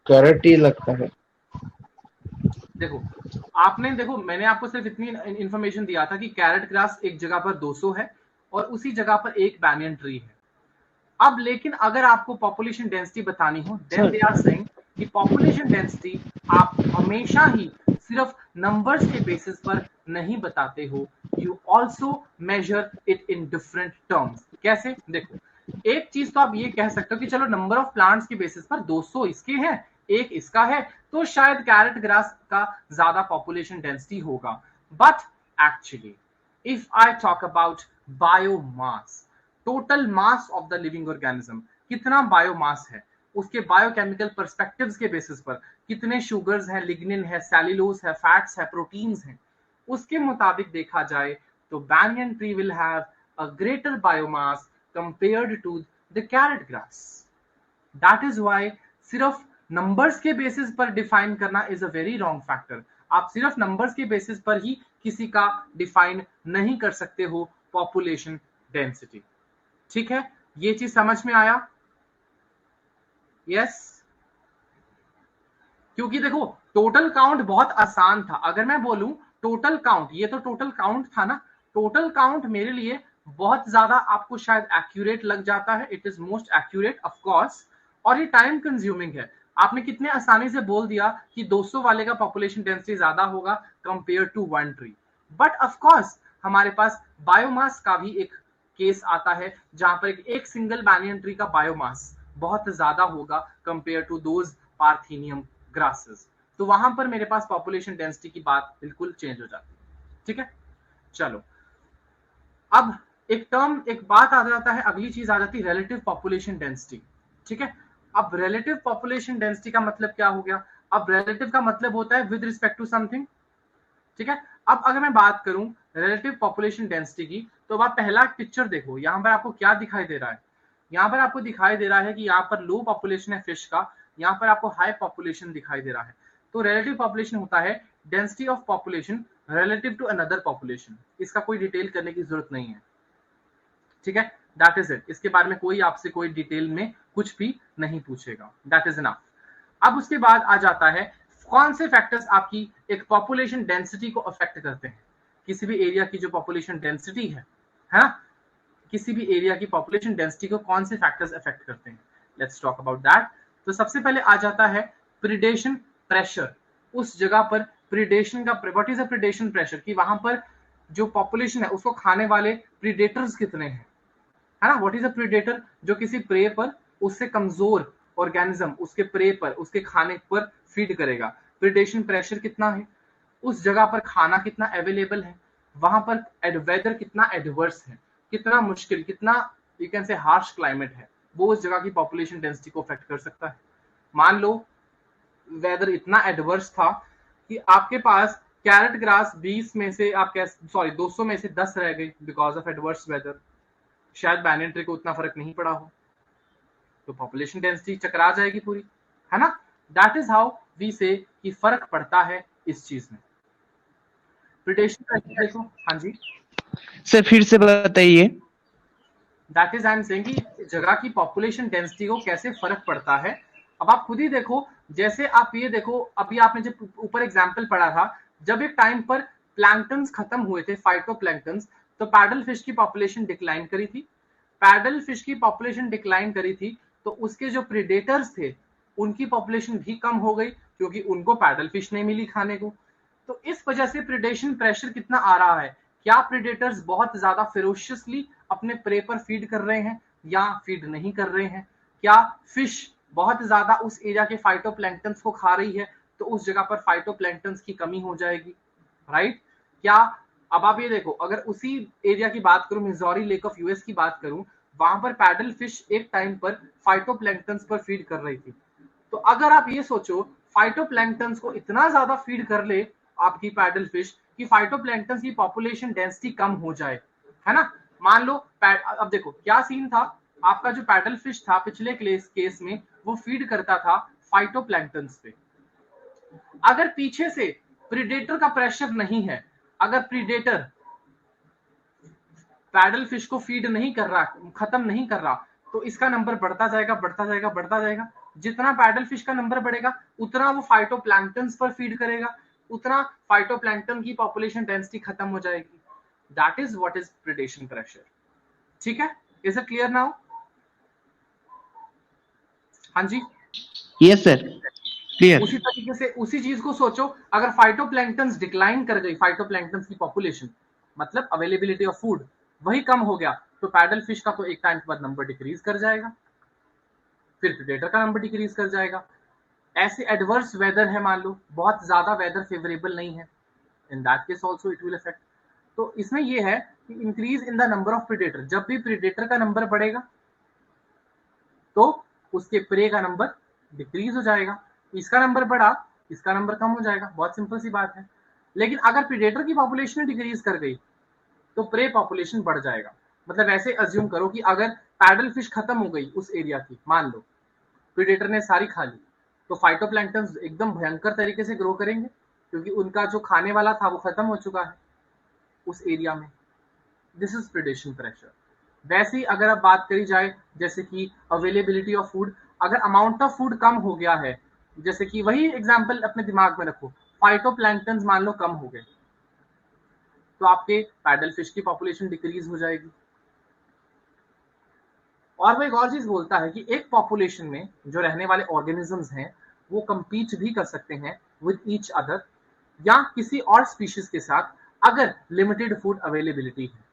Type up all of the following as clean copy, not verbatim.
Carat ही लगता है। देखो मैंने आपको सिर्फ इतनी इंफॉर्मेशन दिया था कि कैरेट ग्रास एक जगह पर 200 है और उसी जगह पर एक बैनियन ट्री है। अब लेकिन अगर आपको पॉपुलेशन डेंसिटी बतानी हो then sir they are saying कि पॉपुलेशन डेंसिटी आप हमेशा ही सिर्फ नंबर्स के बेसिस पर नहीं बताते हो, you also measure it in different terms. कैसे? देखो, एक चीज तो आप ये कह सकते हो कि चलो नंबर ऑफ प्लांट्स के बेसिस पर 200 इसके हैं, एक इसका है, तो शायद कैरेट ग्रास का ज्यादा पॉपुलेशन डेंसिटी होगा। But actually if I talk about biomass, total mass of the living organism, कितना बायोमास है, उसके बायोकेमिकल पर्सपेक्टिव्स के बेसिस पर कितने शुगर्स हैं, लिग्निन है, सेल्यूलोज है, फैट्स है, प्रोटीन्स हैं, उसके मुताबिक देखा जाए तो banyan tree will have a greater biomass compared to the carrot grass. That is why सिर्फ नंबर्स के बेसिस पर डिफाइन करना is a very wrong factor. आप सिर्फ नंबर्स के बेसिस पर ही किसी का डिफाइन नहीं कर सकते हो पॉपुलेशन डेंसिटी। ठीक है, ये चीज समझ में आया? Yes yes? क्योंकि देखो टोटल काउंट बहुत आसान था। अगर मैं बोलूं टोटल काउंट, ये तो टोटल काउंट था ना, टोटल काउंट मेरे लिए बहुत ज्यादा आपको शायद एक्यूरेट लग जाता है, it is most accurate of course, और ये टाइम कंज्यूमिंग है। आपने कितने आसानी से बोल दिया कि 200 वाले का पॉपुलेशन डेंसिटी ज्यादा होगा compare to one tree. But of course हमारे पास बायोमास का भी एक केस आता है जहां पर एक सिंगल बैनियन ट्री का बायोमास बहुत ज्यादा होगा compare to those parthenium grasses. तो वहां पर मेरे पास पॉपुलेशन डेंसिटी की बात बिल्कुल चेंज हो जाती है। ठीक है, चलो अब एक बात आ जाता है, अगली चीज आ जाती है रिलेटिव पॉपुलेशन डेंसिटी। ठीक है, अब रिलेटिव पॉपुलेशन डेंसिटी का मतलब क्या हो गया? अब रिलेटिव का मतलब होता है विद रिस्पेक्ट टू समथिंग। ठीक है, अब अगर मैं बात करूं रिलेटिव पॉपुलेशन डेंसिटी की, तो अब आप पहला पिक्चर देखो, यहां पर आपको क्या दिखाई दे रहा है? यहां पर आपको दिखाई दे रहा है कि यहाँ पर लो पॉपुलेशन है फिश का, यहाँ पर आपको हाई पॉपुलेशन दिखाई दे रहा है। तो रिलेटिव पॉपुलेशन होता है density of population relative to another population. इसका कोई डिटेल करने की जरूरत नहीं है। ठीक है, दैट इज इट। इसके बारे में कोई आपसे कोई डिटेल में कुछ भी नहीं पूछेगा, दैट इज इनफ। अब उसके बाद आ जाता है कौन से फैक्टर्स आपकी एक पॉपुलेशन डेंसिटी को अफेक्ट करते हैं। किसी भी एरिया की जो पॉपुलेशन डेंसिटी है ना, किसी भी एरिया की पॉपुलेशन डेंसिटी को कौन से फैक्टर्स अफेक्ट करते हैं, लेट्स टॉक अबाउट दैट। तो सबसे पहले आ जाता है प्रिडेशन प्रेशर। उस जगह पर प्रिडेशन का, what is a predation pressure, कि वहां पर जो पॉपुलेशन है उसको खाने वाले प्रीडेटर्स कितने हैं, है ना। What is a predator? जो किसी प्रे पर उससे कमजोर ऑर्गेनिज्म उसके प्रे पर, उसके खाने पर फीड करेगा। प्रिडेशन प्रेशर कितना है, उस जगह पर खाना कितना अवेलेबल है, वहां पर वेदर कितना एडवर्स है, कितना मुश्किल, कितना यू कैन से हार्श क्लाइमेट है, वो उस जगह की पॉपुलेशन डेंसिटी को अफेक्ट कर सकता है। मान लो वेदर इतना एडवर्स था कि आपके पास कैरेट ग्रास 20 में से आप सॉरी 200 में से 10 रह गई बिकॉज ऑफ एडवर्स वेदर, शायद बैनियन ट्री को उतना फर्क नहीं पड़ा हो, तो पॉपुलेशन डेंसिटी चकरा जाएगी पूरी, है ना। दैट इज हाउ वी से कि फर्क पड़ता है इस चीज में। प्रिडेशन का देखो, हाँ जी, सर फिर से बताइए। That is I am saying कि जगह की पॉपुलेशन डेंसिटी को कैसे फर्क पड़ता है। अब आप खुद ही देखो, जैसे आप ये देखो, अभी आपने जब ऊपर एग्जाम्पल पढ़ा था, जब एक टाइम पर प्लैंक्टन्स खत्म हुए थे, फाइटोप्लैंक्टन्स, तो पैडल फिश की पॉपुलेशन डिक्लाइन करी थी। पैडल फिश की पॉपुलेशन डिक्लाइन करी थी तो उसके जो प्रीडेटर्स थे उनकी पॉपुलेशन भी कम हो गई क्योंकि उनको पैडल फिश नहीं मिली खाने को। तो इस वजह से प्रिडेशन प्रेशर कितना आ रहा है, क्या प्रीडेटर्स बहुत ज्यादा फेरोशियसली अपने प्रे पर फीड कर रहे हैं या फीड नहीं कर रहे हैं, क्या फिश बहुत ज्यादा उस एरिया के फाइटोप्लैंक्टन्स को खा रही है तो उस जगह पर फाइटोप्लैंक्टन्स की कमी हो जाएगी, राइट। क्या, अब आप ये देखो, अगर उसी एरिया की बात करूं, मिजोरी लेक ऑफ यूएस की बात करूं, वहां पर पैडल फिश एक टाइम पर फाइटोप्लैंक्टन्स पर फीड कर रही थी। तो अगर आप ये सोचो फाइटोप्लैंक्टन्स को इतना ज्यादा फीड कर ले आपकी पैडल फिश कि फाइटोप्लैंक्टन्स की पॉपुलेशन डेंसिटी कम हो जाए, है ना। मान लो अब देखो क्या सीन था, आपका जो पैडल फिश था पिछले केस में वो फीड करता था फाइटोप्लैंक्टन्स पे। अगर पीछे से प्रीडेटर का प्रेशर नहीं है, अगर प्रीडेटर पैडल फिश को फीड नहीं कर रहा, खत्म नहीं कर रहा, तो इसका नंबर बढ़ता जाएगा बढ़ता जाएगा बढ़ता जाएगा। जितना पैडल फिश का नंबर बढ़ेगा उतना वो फाइटोप्लैंक्टन पर फीड करेगा, उतना फाइटोप्लैंक्टन की पॉपुलेशन डेंसिटी खत्म हो जाएगी। That is what is predation pressure. ठीक है, इज इट क्लियर नाउ? हाँ जी, यस सर, क्लियर। उसी तरीके से उसी चीज को सोचो, अगर फाइटोप्लैंक्टन डिक्लाइन कर गई, फाइटोप्लैंक्टन की पॉपुलेशन मतलब अवेलेबिलिटी ऑफ फूड वही कम हो गया, तो पैडल फिश का तो एक टाइम के बाद नंबर डिक्रीज कर जाएगा, फिर प्रेडेटर का नंबर डिक्रीज कर जाएगा। ऐसे एडवर्स वेदर है, मान लो बहुत ज्यादा वेदर फेवरेबल नहीं है, in that case also it will affect. तो इसमें ये है कि increase in the number of predator, जब भी प्रेडेटर का नंबर बढ़ेगा तो उसके प्रे का नंबर डिक्रीज हो जाएगा, इसका नंबर बढ़ा इसका नंबर कम हो जाएगा, बहुत सिंपल सी बात है। लेकिन अगर प्रेडेटर की पॉपुलेशन डिक्रीज कर गई तो प्रे पॉपुलेशन बढ़ जाएगा। मतलब ऐसे अज्यूम करो कि अगर पैडल फिश खत्म हो गई उस एरिया की, मान लो प्रेडेटर ने सारी खा ली, तो फाइटोप्लैंक्टन एकदम भयंकर तरीके से ग्रो करेंगे, क्योंकि उनका जो खाने वाला था वो खत्म हो चुका है उस एरिया में। This is predation pressure. वैसे ही अगर अब बात करी जाए जैसे कि अवेलेबिलिटी ऑफ फूड, अगर अमाउंट ऑफ फूड कम हो गया है, जैसे कि वही एग्जांपल अपने दिमाग में रखो, फाइटोप्लैंक्टन मान लो कम हो गए, तो आपके पैडल फिश की पॉपुलेशन डिक्रीज हो जाएगी। और वो एक और चीज बोलता है कि एक पॉपुलेशन में जो रहने वाले ऑर्गेनिजम्स हैं वो compete भी कर सकते हैं विद ईच अदर या किसी और स्पीशीज के साथ, अगर लिमिटेड फूड अवेलेबिलिटी है।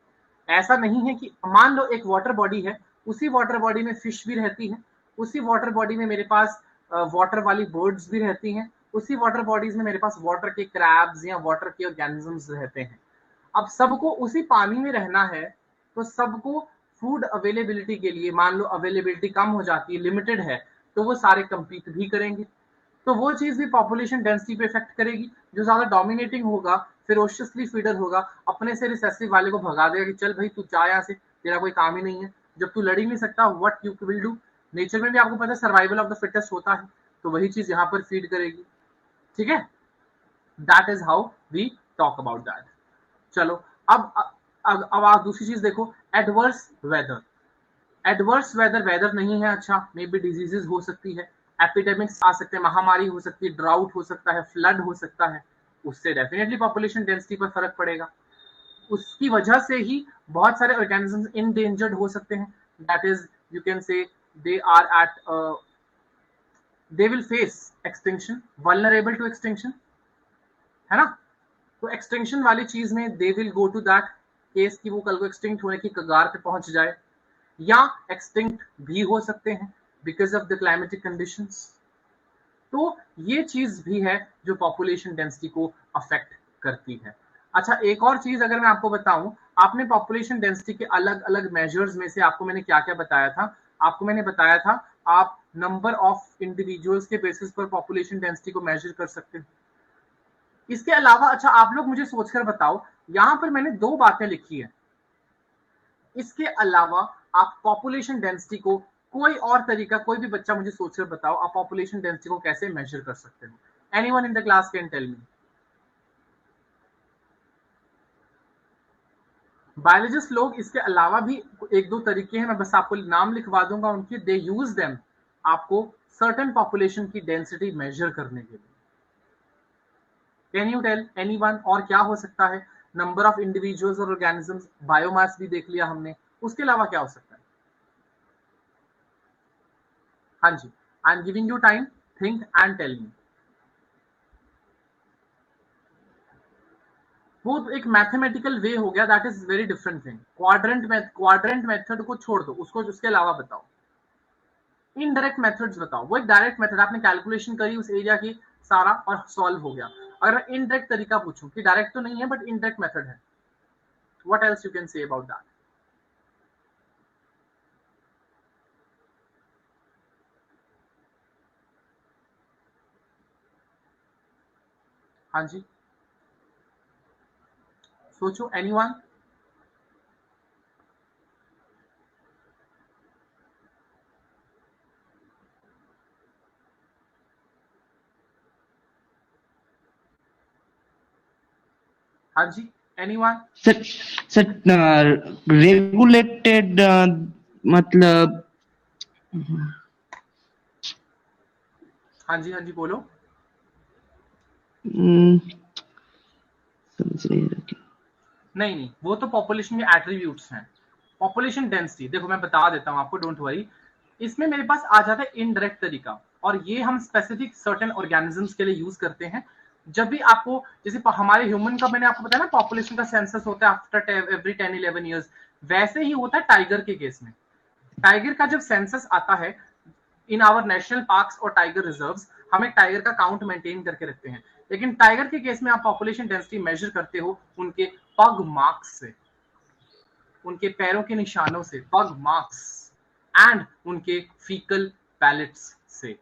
ऐसा नहीं है कि मान लो एक वाटर बॉडी है, उसी वाटर बॉडी में फिश भी रहती है, उसी वाटर बॉडी में मेरे पास वाटर वाली बर्ड्स भी रहती हैं, उसी वाटर बॉडीज में मेरे पास वाटर के क्रैब्स या वाटर के ऑर्गेनिजम्स रहते हैं। अब सबको उसी पानी में रहना है, तो सबको फूड अवेलेबिलिटी के लिए, मान लो अवेलेबिलिटी कम हो जाती है, लिमिटेड है, तो वो सारे compete भी करेंगे, तो वो चीज भी पॉपुलेशन डेंसिटी पे इफेक्ट करेगी। जो ज्यादा डोमिनेटिंग होगा, फेरोशियसली फीडर होगा, अपने से रिसेसिव वाले को भगा देगा कि चल भाई तू जा यहाँ से, तेरा कोई काम ही नहीं है। जब तू लड़ ही नहीं सकता, what you will do? Nature में भी आपको पता है सर्वाइवल ऑफ द फिटेस्ट होता है, तो वही चीज यहाँ पर फीड करेगी। ठीक है, that is how we talk about that. चलो अब आप दूसरी चीज देखो, adverse weather. Adverse weather weather नहीं है अच्छा, मे बी डिजीजेस हो सकती है, एपिडेमिक्स आ सकते हैं, महामारी हो सकती है, ड्राउट हो सकता है, फ्लड हो सकता है, उससे डेफिनेटली पॉपुलेशन डेंसिटी पर फर्क पड़ेगा। उसकी वजह से ही बहुत सारे ऑर्गेनिजम्स इंडेंजर्ड हो सकते हैं, that is you can say they are at they will face extinction, vulnerable to extinction, है ना। तो एक्सटिंक्शन वाली चीज में they will go to that case कि वो कल को एक्सटिंक्ट होने की कगार पे पहुंच जाए, या एक्सटिंक्ट भी हो सकते हैं because of the climatic conditions. तो ये चीज भी है जो पॉपुलेशन डेंसिटी को अफेक्ट करती है। अच्छा, एक और चीज अगर मैं आपको बताऊं, आपने पॉपुलेशन डेंसिटी के अलग अलग मेजर्स में से आपको मैंने क्या क्या बताया था? आपको मैंने बताया था आप नंबर ऑफ इंडिविजुअल्स के बेसिस पर पॉपुलेशन डेंसिटी को मेजर कर सकते हैं। इसके अलावा अच्छा आप लोग मुझे सोचकर बताओ, यहां पर मैंने दो बातें लिखी है, इसके अलावा आप पॉपुलेशन डेंसिटी को कोई और तरीका, कोई भी बच्चा मुझे सोचकर बताओ आप पॉपुलेशन डेंसिटी को कैसे मेजर कर सकते हो? Anyone in the class can tell me. Biologist लोग इसके अलावा भी एक दो तरीके हैं, मैं बस आपको नाम लिखवा दूंगा उनके, दे यूज देम आपको सर्टेन पॉपुलेशन की डेंसिटी मेजर करने के लिए। Can you tell anyone? और क्या हो सकता है? नंबर ऑफ इंडिविजुअल्स और ऑर्गेनिजम्स, बायोमास भी देख लिया हमने, उसके अलावा क्या हो सकता है? हाँ जी, I am giving you time, think and tell me. वो तो एक मैथमेटिकल वे हो गया, that is very different thing. Quadrant method को छोड़ दो, उसको उसके अलावा बताओ। इनडायरेक्ट मेथड्स बताओ। वो एक डायरेक्ट मेथड, आपने कैलकुलेशन करी उस एरिया की सारा और सॉल्व हो गया। अगर मैं इनडायरेक्ट तरीका पूछूं, कि डायरेक्ट तो नहीं है बट इनडायरेक्ट मेथड है, what else you can say about that? हाँ जी, सोचो, एनीवन? हाँ जी, एनीवन? सर, रेगुलेटेड मतलब हाँ जी बोलो। समझ नहीं रहा क्या। नहीं, वो तो पॉपुलेशन के एट्रीब्यूट्स हैं। पॉपुलेशन डेंसिटी देखो मैं बता देता हूं आपको, डोंट वरी। इसमें मेरे पास आ जाता है इनडायरेक्ट तरीका, और ये हम स्पेसिफिक सर्टेन ऑर्गेनिजम्स के लिए यूज करते हैं। जब भी आपको, जैसे हमारे ह्यूमन का मैंने आपको बताया ना, पॉपुलेशन का सेंसस होता है आफ्टर एवरी 10-11 ईयर्स, वैसे ही होता है टाइगर के केस में। टाइगर का जब सेंसस आता है इन आवर नेशनल पार्क्स और टाइगर रिजर्व्स, हम एक टाइगर का काउंट मेंटेन करके रखते हैं। लेकिन टाइगर के केस में आप पॉपुलेशन डेंसिटी मेजर करते हो उनके पग मार्क्स से, उनके पैरों के निशानों से, पग मार्क्स, एंड उनके फीकल पैलेट्स से।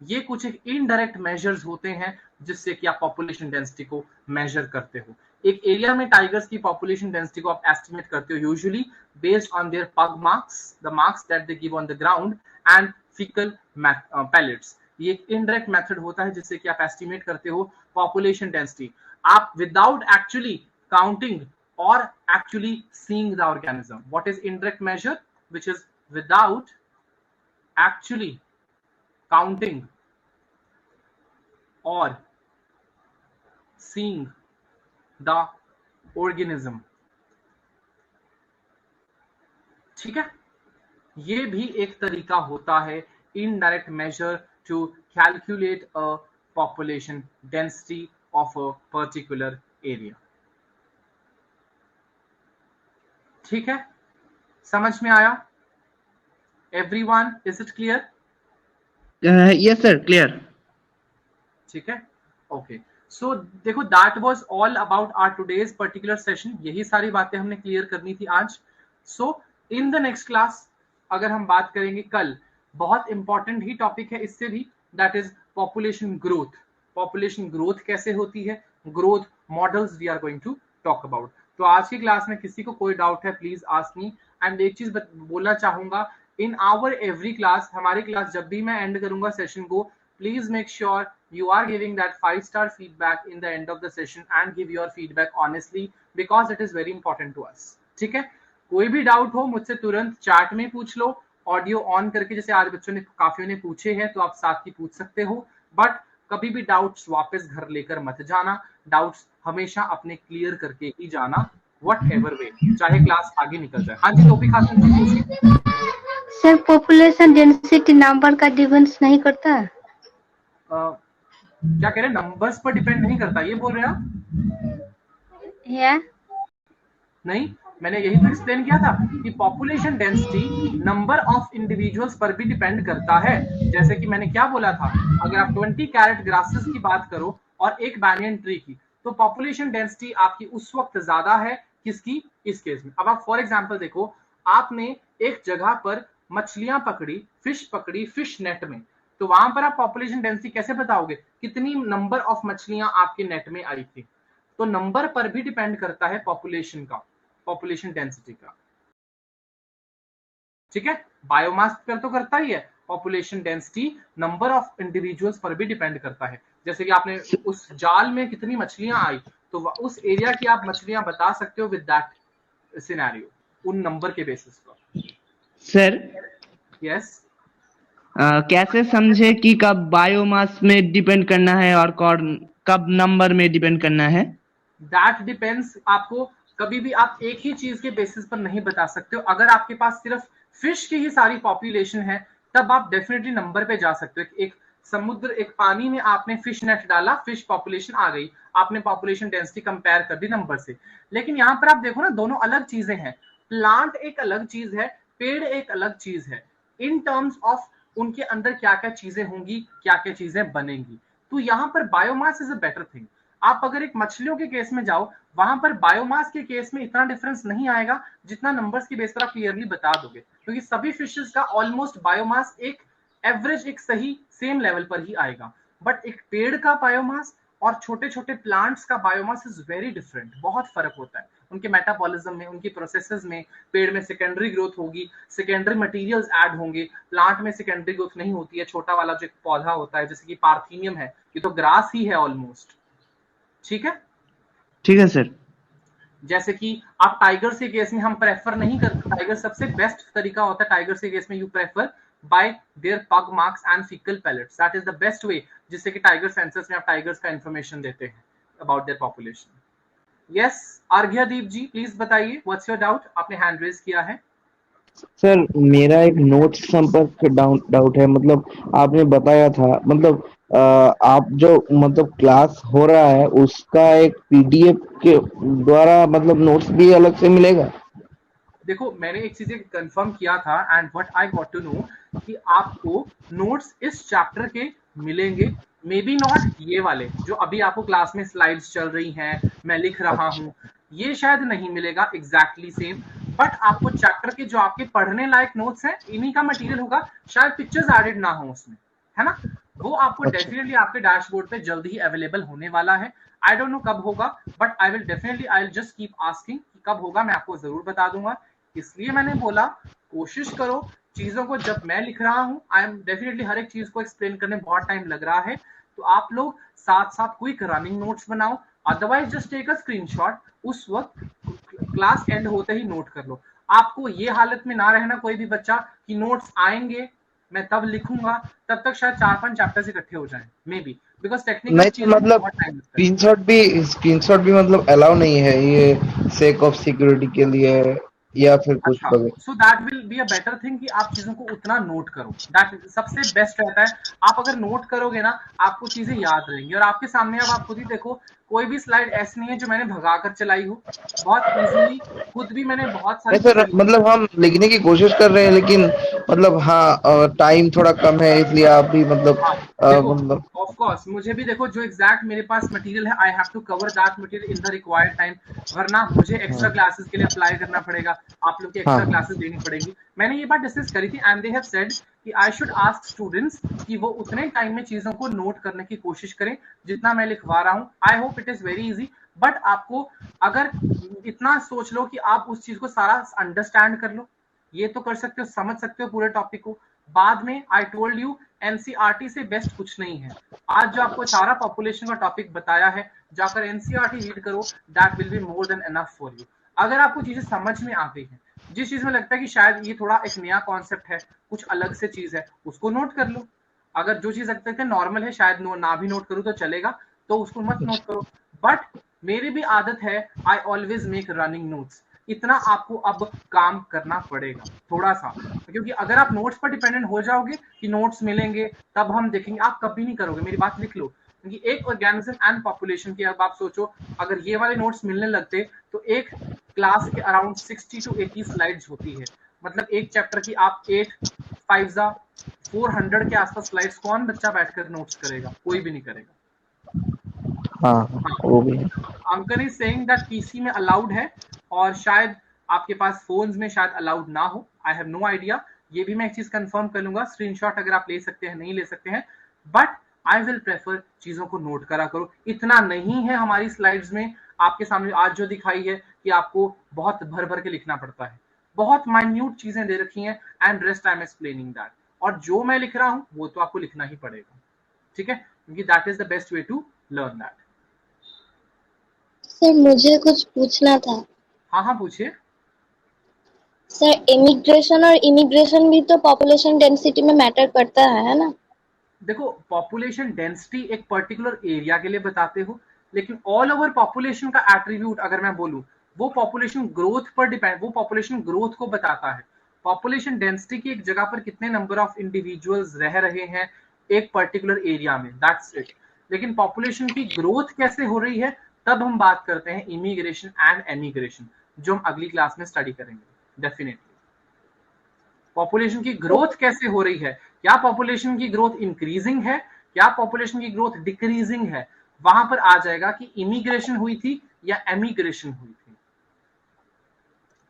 ये कुछ एक इनडायरेक्ट मेजर्स होते हैं जिससे कि आप पॉपुलेशन डेंसिटी को मेजर करते हो। एक एरिया में टाइगर्स की पॉपुलेशन डेंसिटी को आप एस्टिमेट करते हो usually based on their pug marks, the marks that they give on the ground, and faecal pellets. ये एक इनडायरेक्ट मेथड होता है जिससे कि आप एस्टिमेट करते हो पॉपुलेशन डेंसिटी, आप without actually counting or actually seeing the organism. What is indirect measure? Which is without actually counting or seeing the organism. ठीक है, ये भी एक तरीका होता है indirect measure to calculate a population density of a particular area. ठीक है, समझ में आया everyone? Is it clear? Yes sir, clear. ठीक है, ओके। सो देखो, that was all about our today's particular session. यही सारी बातें हमने क्लियर करनी थी आज। So in the next class अगर हम बात करेंगे कल, बहुत इंपॉर्टेंट ही टॉपिक है इससे भी, that is population growth. Population growth कैसे होती है, growth models we are going to talk about. तो आज की क्लास में किसी को कोई डाउट है प्लीज आस्क मी। एंड एक चीज बोलना चाहूंगा, इन आवर एवरी क्लास, हमारी क्लास जब भी मैं एंड करूंगा सेशन को, please make sure you are giving that 5-star feedback in the end of the session and give your feedback honestly because it is very important to us. ठीक है, कोई भी डाउट हो मुझसे तुरंत चैट में पूछ लो, ऑडियो ऑन करके, जैसे आज बच्चों ने काफियों ने पूछे हैं तो आप साथ ही पूछ सकते हो। बट कभी भी डाउट्स वापस घर लेकर मत जाना, डाउट्स हमेशा अपने क्लियर करके ही जाना, व्हाटएवर वे, चाहे क्लास आगे निकल जाए। हाँ जी टोपी खातून जी पूछिए। सर पॉपुलेशन डेंसिटी नंबर का डिफरेंस नहीं करता है? क्या कह रहे हैं, नंबर्स पर डिपेंड नहीं करता, ये बोल रहे हैं आप? या नहीं, मैंने यही तो एक्सप्लेन किया था कि population density number of individuals पर भी डिपेंड करता है। जैसे कि मैंने क्या बोला था, अगर आप 20 कैरेट ग्रासेस की बात करो और एक बैनियन ट्री की, तो पॉपुलेशन डेंसिटी आपकी उस वक्त ज्यादा है किसकी, इस केस में। अब आप फॉर एग्जांपल देखो, आपने एक जगह पर मछलियां पकड़ी, फिश नेट में, तो वहां पर आप पॉपुलेशन डेंसिटी कैसे बताओगे, कितनी नंबर ऑफ मछलियां आपके नेट में आई थी। तो नंबर पर भी डिपेंड करता है पॉपुलेशन का, पॉपुलेशन डेंसिटी का। ठीक है, बायोमास पर तो करता ही है, population density number of individuals पर भी डिपेंड करता है। जैसे कि आपने उस जाल में कितनी मछलियां आई, तो उस एरिया की आप मछलियां बता सकते हो विद दैट सिनेरियो, उन नंबर के बेसिस पर। सर यस, कैसे समझे कि कब बायोमास में डिपेंड करना है और कब नंबर में डिपेंड करना है? That depends. आपको कभी भी आप एक ही चीज के बेसिस पर नहीं बता सकते हो। अगर आपके पास सिर्फ फिश की ही सारी पॉपुलेशन है तब आप डेफिनेटली नंबर पे जा सकते हो। एक समुद्र, एक पानी में आपने फिश नेट डाला, फिश पॉपुलेशन आ गई, आपने पॉपुलेशन डेंसिटी कंपेयर कर दी नंबर से। लेकिन यहाँ पर आप देखो ना, दोनों अलग चीजें हैं। प्लांट एक अलग चीज है, पेड़ एक अलग चीज है, इन टर्म्स ऑफ उनके अंदर क्या क्या चीजें होंगी, क्या क्या चीजें बनेंगी। तो यहाँ पर biomass is a better thing. आप अगर एक मछलियों के केस में जाओ, वहां पर बायोमास के केस में इतना डिफरेंस नहीं आएगा जितना नंबर्स की बेस पर आप क्लियरली बता दोगे, क्योंकि सभी फिशेस का ऑलमोस्ट बायोमास एक एवरेज, एक सही सेम लेवल पर ही आएगा। बट एक पेड़ का बायोमास और छोटे छोटे प्लांट्स का बायोमास इज वेरी डिफरेंट, बहुत फर्क होता है उनके मेटाबॉलिज्म में, उनकी प्रोसेसेस में। पेड़ में सेकेंडरी ग्रोथ होगी, सेकेंडरी मटेरियल्स ऐड होंगे, प्लांट में सेकेंडरी ग्रोथ नहीं होती है। छोटा वाला जो एक पौधा होता है, जैसे कि पार्थीनियम है, ये तो ग्रास ही है ऑलमोस्ट। ठीक है, ठीक है सर। जैसे कि आप टाइगर के केस में हम प्रेफर नहीं करते, टाइगर सबसे बेस्ट तरीका होता है टाइगर के केस में, you prefer by their pug marks and faecal pellets. That is the best way, जिससे कि टाइगर सेंसस में आप टाइगर्स का इंफॉर्मेशन देते हैं about their population. Yes Arghyadeep ji please बताइए, व्हाट्स योर डाउट? आपने हैंड रेज किया है। सर मेरा एक नोट संपर्क डाउट है। मतलब आपने बताया था, मतलब आप जो मतलब क्लास हो रहा है उसका एक पीडीएफ के द्वारा मतलब नोट्स भी अलग से मिलेगा? देखो मैंने एक चीज कंफर्म किया था and what I got to know कि आपको नोट्स इस चैप्टर के मिलेंगे, मे बी नॉट ये वाले जो अभी आपको क्लास में स्लाइड्स चल रही हैं मैं लिख रहा हूँ, ये शायद नहीं मिलेगा एग्जैक्टली सेम, बट आपको चैप्टर के जो आपके पढ़ने लायक नोट्स हैं इन्हीं का मटेरियल होगा, शायद पिक्चर्स एडेड ना हो उसमें, है ना। वो आपको डेफिनेटली आपके डैशबोर्ड पे जल्दी ही अवेलेबल होने वाला है। आई डोंट नो कब होगा, but I will definitely I will just keep asking कब होगा, मैं आपको जरूर बता दूंगा। इसलिए मैंने बोला कोशिश करो चीजों को, जब मैं लिख रहा हूं आई एम डेफिनेटली हर एक चीज को एक्सप्लेन करने में बहुत टाइम लग रहा है, तो आप लोग साथ साथ क्विक रनिंग नोट्स बनाओ, otherwise just take a screenshot, उस वक्त क्लास एंड होते ही नोट कर लो। आपको ये हालत में ना रहना कोई भी बच्चा कि नोट्स आएंगे मैं तब लिखूंगा, तब तक शायद 4-5 चैप्टर्स इकट्ठे हो जाएं मे बी, बिकॉज टेक्निकल नहीं तो चीजों में मतलब बहुत टाइम लगता है। स्क्रीनशॉट भी मतलब अलाउ नहीं है, ये सेक ऑफ सिक्योरिटी के लिए है या फिर कुछ अच्छा, वगैरह? So that will be a better thing कि आप चीजों को उतना नोट करो, दैट सबसे बेस्ट रहता है। आप अगर नोट करोगे ना आपको चीजें याद रहेंगी, और आपके सामने अब आप खुद ही देखो कोई भी स्लाइड ऐसी नहीं है जो मैंने भगा कर चलाई हो, बहुत इजीली खुद भी मैंने बहुत सारी नहीं सर, चीजें लिखी। मतलब हम लिखने की कोशिश कर रहे हैं, लेकिन मतलब हाँ टाइम थोड़ा कम है, इसलिए आप भी मतलब हाँ देखो मतलब ऑफ कोर्स मुझे भी देखो जो एग्जैक्ट मेरे पास मटेरियल है I have to cover that material in the required time, वरना मुझे एक्स्ट्रा हाँ क्लासेस के लिए अप्लाई करना पड़ेगा, आप लोग की हाँ एक्स्ट्रा क्लासेस लेनी पड़ेगी। मैंने ये बात डिस्कस करी थी एंड दे हैव सेड कि आई शुड आस्क स्टूडेंट्स कि वो उतने टाइम में चीजों को नोट करने की कोशिश करें जितना मैं लिखवा रहा हूँ। I hope it is very easy, but आपको अगर इतना सोच लो कि आप उस चीज को सारा अंडरस्टैंड कर लो, ये तो कर सकते हो, समझ सकते हो पूरे टॉपिक को, बाद में आई टोल्ड यू एनसीईआरटी से बेस्ट कुछ नहीं है। आज जो आपको सारा पॉपुलेशन का टॉपिक बताया है, जाकर एनसीईआरटी रीड करो, that will be more than enough for you. अगर आपको चीजें समझ में आती हैं, जिस चीज में लगता है कि शायद ये थोड़ा एक नया कॉन्सेप्ट है, कुछ अलग से चीज है, उसको नोट कर लो। अगर जो चीज लगता है नॉर्मल है शायद ना भी नोट करूँ तो चलेगा, तो उसको मत नोट करो। बट मेरी भी आदत है I always make running notes, इतना आपको अब काम करना पड़ेगा थोड़ा सा, क्योंकि अगर आप नोट्स पर डिपेंडेंट हो जाओगे कि नोट्स मिलेंगे तब हम देखेंगे, आप कभी नहीं करोगे, मेरी बात लिख लो। क्योंकि एक ऑर्गेनिज्म एंड पॉपुलेशन की अब आप सोचो, अगर ये वाले नोट्स मिलने लगते तो एक क्लास के अराउंड 60 to 80 स्लाइड्स होती है, मतलब एक चैप्टर की आप 8 5 400 के आसपास स्लाइड्स, कौन बच्चा बैठकर नोट्स करेगा? कोई भी नहीं करेगा। हाँ हाँ, वो भी है। Uncle is saying that PC में अलाउड है और शायद आपके पास फोन्स में शायद अलाउड ना हो, आई हैव नो आइडिया, ये भी मैं एक चीज कंफर्म कर लूंगा। स्क्रीनशॉट अगर आप ले सकते हैं नहीं ले सकते हैं, बट आई विल प्रेफर चीजों को नोट करा करो, इतना नहीं है हमारी स्लाइड्स में आपके सामने आज जो दिखाई है कि आपको बहुत भर भर के लिखना पड़ता है, बहुत माइन्यूट चीजें दे रखी हैं and rest I am explaining that, और जो मैं लिख रहा हूं वो तो आपको लिखना ही पड़ेगा, ठीक है, क्योंकि that is the best way to learn that. Sir मुझे कुछ पूछना था। हाँ हाँ पूछिए। सर इमिग्रेशन और इमिग्रेशन भी तो पॉपुलेशन डेंसिटी में मैटर करता है ना? देखो पॉपुलेशन डेंसिटी एक पर्टिकुलर एरिया के लिए बताते हो, लेकिन ऑल ओवर पॉपुलेशन का एट्रीब्यूट अगर मैं बोलूं वो पॉपुलेशन ग्रोथ पर डिपेंड, वो पॉपुलेशन ग्रोथ को बताता है। पॉपुलेशन डेंसिटी की एक जगह पर कितने नंबर ऑफ इंडिविजुअल्स रह रहे हैं एक पर्टिकुलर एरिया में, दैट्स इट। लेकिन पॉपुलेशन की ग्रोथ कैसे हो रही है तब हम बात करते हैं इमिग्रेशन एंड एमिग्रेशन, जो हम अगली क्लास में स्टडी करेंगे डेफिनेटली। पॉपुलेशन की ग्रोथ कैसे हो रही है, क्या पॉपुलेशन की ग्रोथ इंक्रीजिंग है, क्या पॉपुलेशन की ग्रोथ डिक्रीजिंग है, वहां पर आ जाएगा कि इमिग्रेशन हुई थी या एमिग्रेशन हुई थी,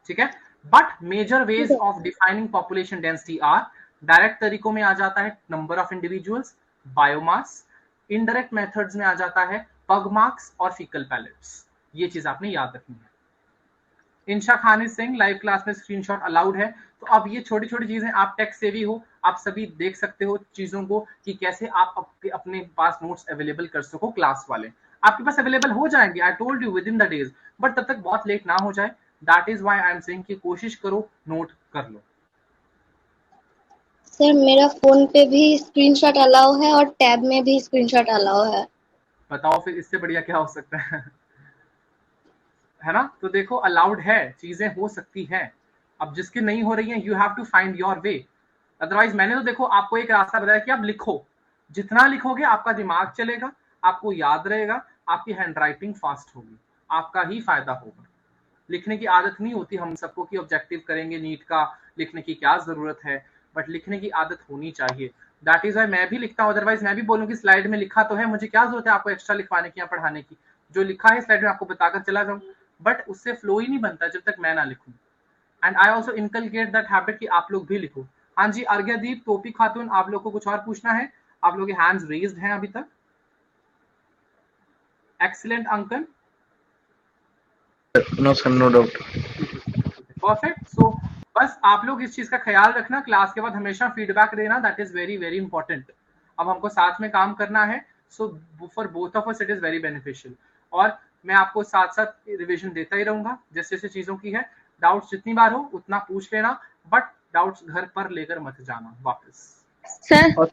ठीक है। But major ways of defining population density are, direct तरीकों में आ जाता है number of individuals, biomass, indirect methods में आ जाता है पग मार्क्स और फीकल पैलेट्स, ये चीज आपने याद रखनी है। Insha Khan is saying live class में स्क्रीनशॉट अलाउड है, तो अब ये छोटी छोटी चीजें, आप टेक सेवी हो, आप सभी देख सकते हो चीजों को कि कैसे आप अपने पास नोट्स अवेलेबल कर सको, क्लास वाले आपके पास अवेलेबल हो जाएंगे, I told you with in the days, but तब तक बहुत लेट ना हो जाए, that is why I am saying कि कोशिश करो नोट कर लो। सर मेरा फोन पे भी स्क्रीनशॉट अलाउ है और टैब में भी स्क्रीनशॉट अलाउ है। बताओ फिर इससे बढ़िया क्या हो सकता है ना? तो देखो अलाउड है, चीजें हो सकती हैं। अब जिसकी नहीं हो रही है, you have to find your way. Otherwise मैंने तो देखो आपको एक रास्ता बताया कि आप लिखो, जितना लिखोगे आपका दिमाग चलेगा, आपको याद रहेगा, आपकी हैंडराइटिंग फास्ट होगी, आपका ही फायदा होगा। लिखने की आदत नहीं होती हम सबको कि ऑब्जेक्टिव करेंगे नीट का, लिखने की क्या जरूरत है, बट लिखने की आदत होनी चाहिए। दैट इज वाई मैं भी लिखता हूँ, अदरवाइज मैं भी बोलूँ कि स्लाइड में लिखा तो है, मुझे क्या जरूरत है आपको एक्स्ट्रा लिखवाने की या पढ़ाने की, जो लिखा है स्लाइड में आपको बताकर चला जाऊँ, बट उससे फ्लो ही नहीं बनता जब तक मैं ना लिखूं। And I also inculcate that habit कि आप लोग भी लिखो। हाँ जी, अर्घ्यदीप, टोपी खातून, आप लोग को कुछ और पूछना है? आप लोग के हैंड्स रेज्ड हैं अभी तक। Excellent Ankan, no sir, no doubt. Perfect. So बस आप लोग इस चीज का ख्याल रखना, क्लास के बाद हमेशा फीडबैक देना, that is very very important. अब हमको साथ में काम करना है, so for both of us it is very beneficial. और मैं आपको साथ साथ रिविजन देता ही रहूंगा जैसे जैसे चीजों की है। डाउट्स जितनी बार हो उतना पूछ लेना, बट डाउट्स घर पर लेकर मत जाना वापस। सर। और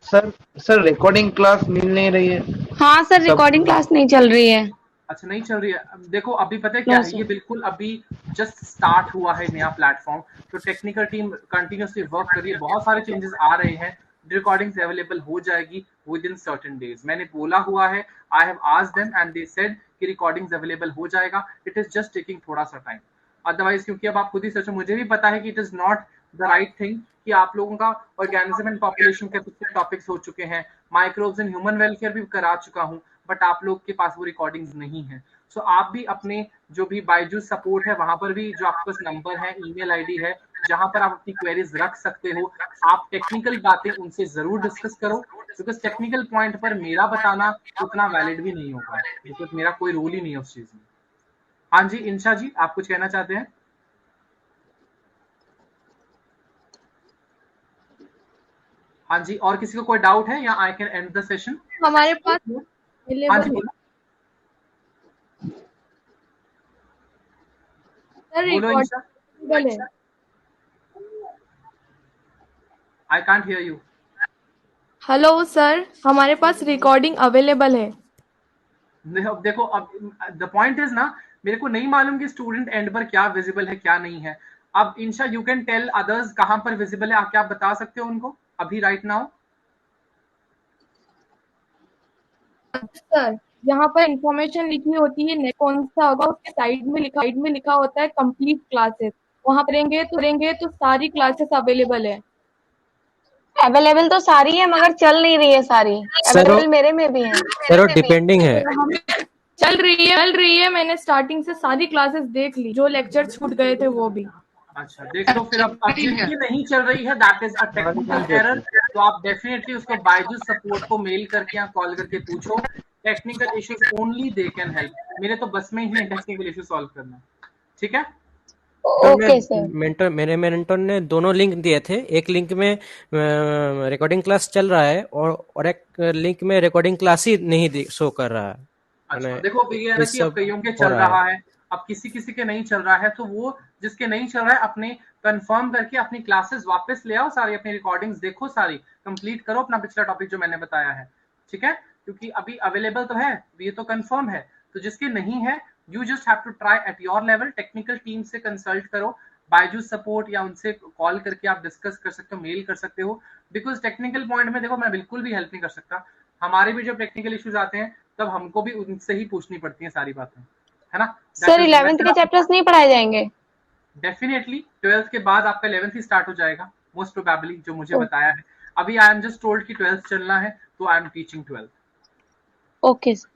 सर रिकॉर्डिंग क्लास मिल नहीं रही है। हाँ सर, रिकॉर्डिंग क्लास नहीं चल रही है। अच्छा, नहीं चल रही है। देखो अभी पता है क्या नो है, ये सर। बिल्कुल अभी जस्ट स्टार्ट हुआ है नया प्लेटफॉर्म, तो टेक्निकल टीम कंटिन्यूसली वर्क कर रही है, बहुत सारे चेंजेस आ रहे हैं। रिकॉर्डिंग्स अवेलेबल हो जाएगी विद इन सर्टेन डेज, मैंने बोला हुआ है। I have asked them and they said कि रिकॉर्डिंग्स अवेलेबल हो जाएगा। इट इज जस्ट टेकिंग थोड़ा सा टाइम। अदरवाइज क्योंकि अब आप खुद ही सोचो, मुझे भी पता है कि it is not the right thing कि आप लोगों का ऑर्गेनिज्म एंड पॉपुलेशन के कुछ टॉपिक्स हो चुके हैं, माइक्रोब्स एंड ह्यूमन वेलफेयर भी करा चुका हूं, बट आप लोग के पास वो रिकॉर्डिंग्स नहीं है। सो आप भी अपने जो भी बायजूस सपोर्ट है वहां पर भी जो आपके पास नंबर है, ईमेल आईडी है, जहां पर आप अपनी क्वेरीज रख सकते हो, आप टेक्निकल बातें उनसे जरूर डिस्कस करो, बिकॉज टेक्निकल पॉइंट पर मेरा बताना उतना वैलिड भी नहीं होगा, बिकॉज मेरा कोई रोल ही नहीं है उस चीज में। हाँ जी, इंशा जी, आप कुछ कहना चाहते हैं? हाँ जी, और किसी को कोई डाउट है या I can and the session? हमारे पास हाँ जी, अवेलेबल है बोलो सर, बोलो रिकॉर्ड इंशा। अवेलेबल है। I can't hear you. Hello sir, हमारे पास रिकॉर्डिंग अवेलेबल है। देखो अब द पॉइंट इज ना, मेरे को नहीं मालूम कि स्टूडेंट एंड पर क्या विजिबल है क्या नहीं है। अब इंशा यू कैन टेल अदर्स कहां पर विजिबल है, क्या आप बता सकते हो उनको अभी राइट नाउ? सर, यहाँ पर इंफॉर्मेशन लिखी होती है, कौन सा होगा उसके साइड में लिखा होता है कंप्लीट क्लासेस। वहां करेंगे तो सारी क्लासेस अवेलेबल है। अवेलेबल तो सारी है मगर चल नहीं रही है सारी। अवेलेबल मेरे में भी है। सर डिपेंडिंग है। हम चल रही है, मैंने स्टार्टिंग से सारी क्लासेस देख ली, जो लेक्चर छूट गए थे वो भी। अच्छा देख लो फिर। अब जिनकी नहीं चल रही है that is a technical error, तो आप डेफिनेटली उसको बायजूस सपोर्ट को मेल करके या कॉल करके पूछो। Technical issues only they can help, मेरे तो बस में ही नहीं टेक्निकल इश्यू सॉल्व करना। ठीक है, ओके सर। मेरे मेंटर ने दोनों लिंक दिए थे, एक लिंक में रिकॉर्डिंग क्लास चल रहा है और एक लिंक में रिकॉर्डिंग क्लास ही नहीं शो कर रहा है। अच्छा देखो ये है ना कि अब कईयों के चल रहा है, अब किसी किसी के नहीं चल रहा है, तो वो जिसके नहीं चल रहा है अपने कंफर्म करके अपनी क्लासेस वापस ले आओ, सारी अपनी रिकॉर्डिंग्स देखो, सारी कंप्लीट करो अपना पिछला टॉपिक जो मैंने बताया है। ठीक है, क्योंकि अभी अवेलेबल तो है, ये तो कंफर्म है, तो जिसके नहीं है you just have to try at your level. Technical team से कंसल्ट करो, बायजूस सपोर्ट या उनसे कॉल करके आप डिस्कस कर सकते हो, मेल कर सकते हो, बिकॉज टेक्निकल पॉइंट में देखो मैं बिल्कुल भी हेल्प नहीं कर सकता। हमारे भी जब टेक्निकल इश्यूज आते हैं तब हमको भी उनसे ही पूछनी पड़ती है सारी बातें, है ना? सर 11th के चैप्टर्स नहीं पढ़ाए जाएंगे? डेफिनेटली 12th के बाद आपका 11th ही स्टार्ट हो जाएगा मोस्ट प्रोबेबली, जो मुझे बताया है। अभी आई एम जस्ट टोल्ड कि 12th चलना है, तो I am teaching 12th। Okay sir.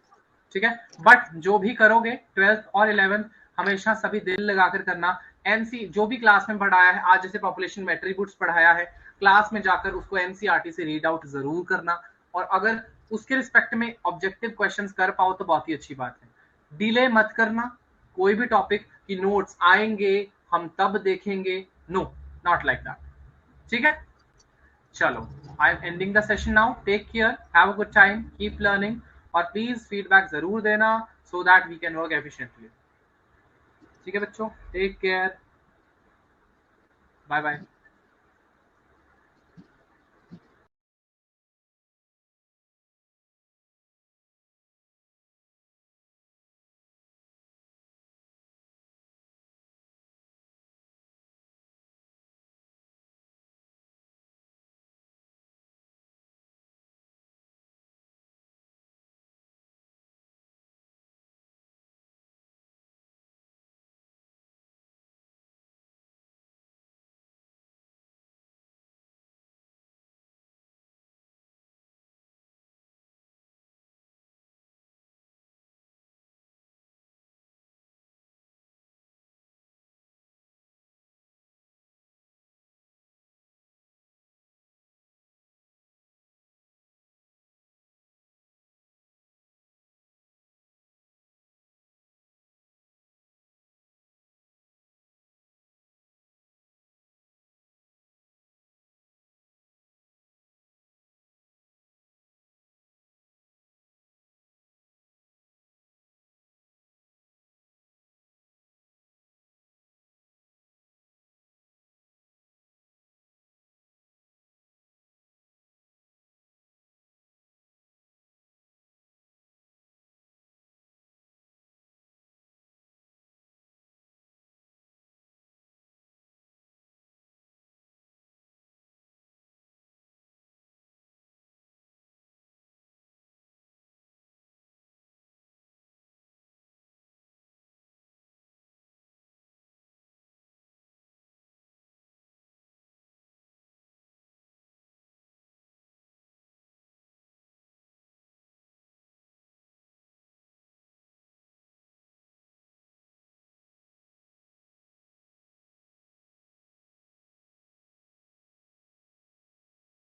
ठीक है, बट जो भी करोगे 12th और 11th हमेशा सभी दिल लगाकर करना। एनसी जो भी क्लास में पढ़ाया है, आज जैसे पॉपुलेशन में एट्रीब्यूट्स पढ़ाया है, क्लास में जाकर उसको एनसीईआरटी से रीड आउट जरूर करना, और अगर उसके रिस्पेक्ट में ऑब्जेक्टिव क्वेश्चंस कर पाओ तो बहुत ही अच्छी बात है। डिले मत करना कोई भी टॉपिक की, नोट्स आएंगे हम तब देखेंगे, नो नॉट लाइक दैट। ठीक है, चलो I am ending the session now. Take care, have a good time, keep learning, और प्लीज फीडबैक जरूर देना so that we can work efficiently. ठीक है बच्चों, टेक केयर, बाय बाय।